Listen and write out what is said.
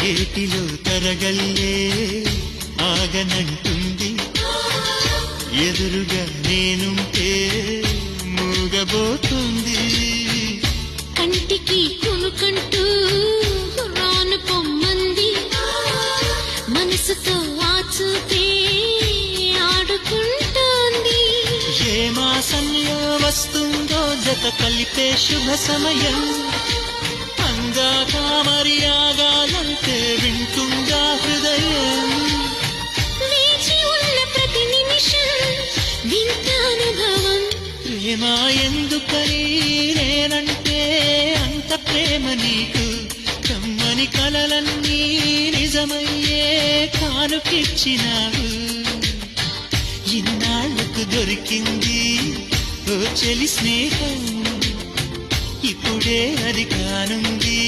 ఏటిలో తరగల్లే ఆగనంటుంది, ఎదురుగా నేనుంటే మూగబోతుంది. కంటికి కునుకంటూ రాను పొమ్మంది, మనసుతో ఆచూతే ఆడుకుంటోంది. ఏ మాసంలో వస్తుందో జత కలిపే శుభ సమయం, అందాక మరి ఆగాలంటే వింటుందా హృదయం. వేచి ఉన్న ప్రతి నిమిషం వింత అనుభవం. ప్రేమ ఎందుకని నేనంటే అంత ప్రేమ నీకు, కమ్మని కలలన్నీ నిజమయ్యే కానుకిచ్చినావు. ఇన్నాళ్లకు దొరికింది ఓ చెలి స్నేహం, ఇప్పుడే అది కానుంది.